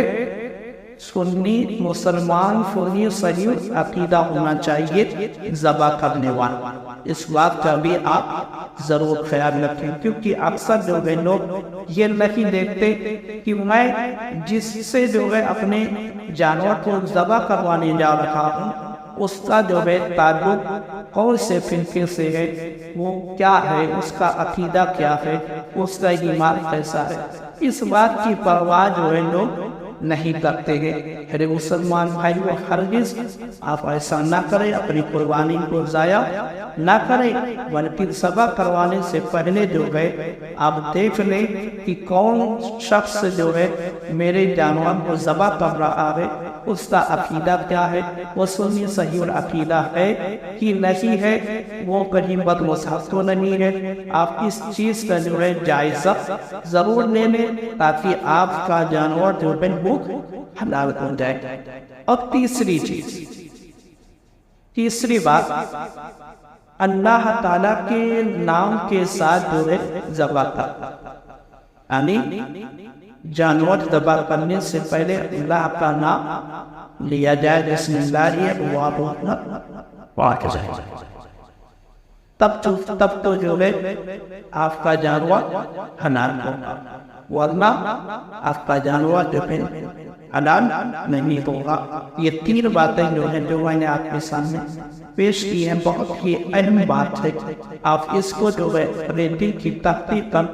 سنی مسلمان سنی صحیح عقیدہ ہونا چاہیے ذبح کرنے والا۔ اس بات کا بھی آپ ضرور خیال رکھیں، کیونکہ اکثر جو ہے لوگ یہ نہیں دیکھتے کہ میں جس سے جو ہے اپنے جانور کو ذبح کروانے جا رہا ہوں اس کا جو ہے تعلق کون سے فرقے سے ہے، وہ کیا ہے، اس کا عقیدہ کیا ہے، اس کا ایمان کیسا ہے، اس بات کی پرواہ جو ہے لوگ نہیں کرتے ہیں۔ میرے مسلمان بھائیو، ہرگز آپ ایسا نہ کریں، اپنی قربانی کو ضائع نہ کریں، بلکہ ذبح کروانے سے پہلے جو ہے آپ دیکھ لیں کہ کون شخص جو ہے میرے جانور کو ذبح کر رہا ہے، اس کا عقیدہ کیا ہے، وہ سنی صحیح العقیدہ ہے کہ نہیں ہے، وہ کہیں بد مذہب تو نہیں ہے۔ آپ اس چیز کا جو ہے جائزہ ضرور لے لیں تاکہ آپ کا جانور جو ہے وہ حلال ہو جائے۔ اور تیسری بات، اللہ تعالیٰ کے نام کے ساتھ جو ہے ذبح کرنا، یعنی جانور ذبح کرنے سے پہلے اللہ کا نام لیا جائے، بسم اللہ تب تو جو ہے آپ کا جانور حلال ہوگا، ورنہ آپ کا جانور جو ہے حلال نہیں ہوگا۔ یہ 3 باتیں جو ہیں جو میں نے آپ کے سامنے پیش کی ہیں، بہت ہی اہم بات ہے، آپ اس کو جو ہے ریڈی کی تحقیق کر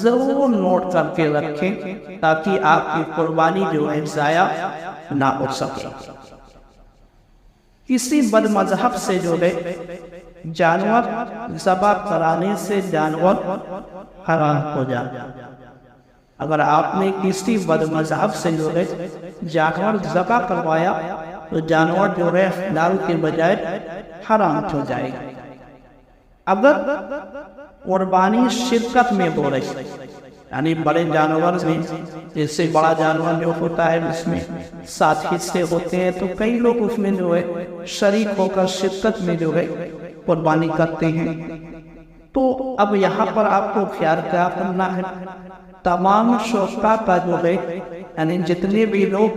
ضرور نوٹ کر کے رکھیں تاکہ آپ کی قربانی جو ہے ضائع نہ ہو سکے۔ کسی بد مذہب سے جو ہے جانور ذبح کرانے سے جانور حرام ہو جائے۔ اگر آپ نے کسی بد مذہب سے جو ہے جانور ذبح کروایا تو جانور جو ہے حلال کے بجائے حرام ہو جائے گا۔ اگر قربانی شرکت میں ہو رہی، یعنی بڑے جانور میں، جیسے بڑا جانور جو ہوتا ہے اس میں 7 حصے ہوتے ہیں، تو کئی لوگ اس میں جو ہے شریک ہو کر شرکت میں جو ہے قربانی کرتے ہیں۔ تو اب یہاں پر آپ کو خیال کیا کرنا ہے، تمام شرکاء کا جو ہے یعنی جتنے بھی لوگ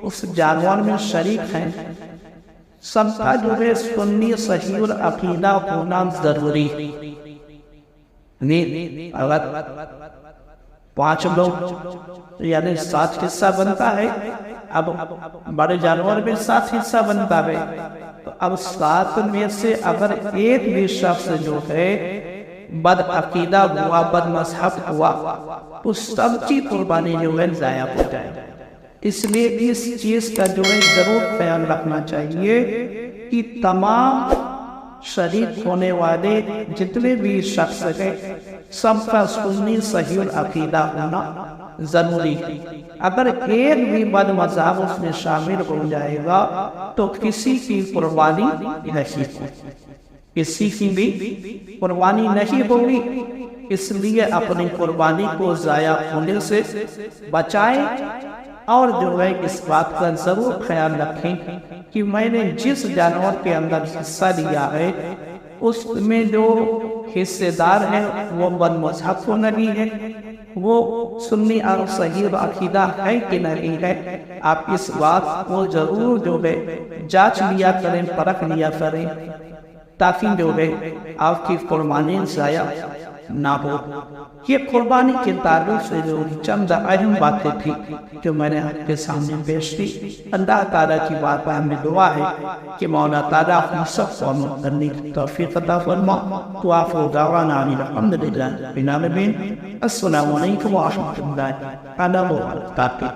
اس جانور میں شریک ہیں سب کا جو ہے سنی صحیح العقیدہ ہونا ضروری ہے۔ اگر 5 لوگ یعنی 7 حصہ بنتا ہے، اب بڑے جانور میں 7 حصہ بنتا ہے، تو اب 7 میں سے اگر ایک بھی شخص جو ہے بد عقیدہ ہوا، بد مذہب ہوا، تو سب کی قربانی جو ہے ضائع ہو جائے۔ اس لیے اس چیز کا جو ہے ضرور خیال رکھنا چاہیے کہ تمام شریک ہونے والے جتنے بھی شخص ہیں سب کا سنی صحیح العقیدہ ہونا ضروری ہے۔ اگر ایک بھی بد مذہب اس میں شامل ہو جائے گا تو کسی کی قربانی نہیں ہوگی، کسی کی بھی قربانی نہیں ہوگی۔ اس لیے اپنی قربانی کو ضائع ہونے سے بچائیں، اور جو ہے اس بات کا ضرور خیال رکھیں کہ میں نے جس جانور کے اندر حصہ لیا ہے اس میں جو حصے دار ہیں وہ بد مذہب کو نہیں ہے، وہ سنی اور صحیح عقیدہ ہے کہ نہیں ہے۔ آپ اس بات کو ضرور جو ہے جانچ لیا کریں، پرکھ لیا کریں، تاکہ جو ہے آپ کی قربانی ضائع نہ ہو۔ یہ قربانی کے تعلق سے جو چند اہم باتیں تھیں جو میں نے آپ کے سامنے پیش کی، اللہ تعالیٰ کی بات پر ہمیں دعا ہے کہ مولا تعالیٰ ہم سب کو عمل کرنے کی توفیق عطا فرما۔ وآخر دعوانا ان الحمد للہ رب العالمین۔ السلام علیکم ورحمۃ اللہ وبرکاتہ۔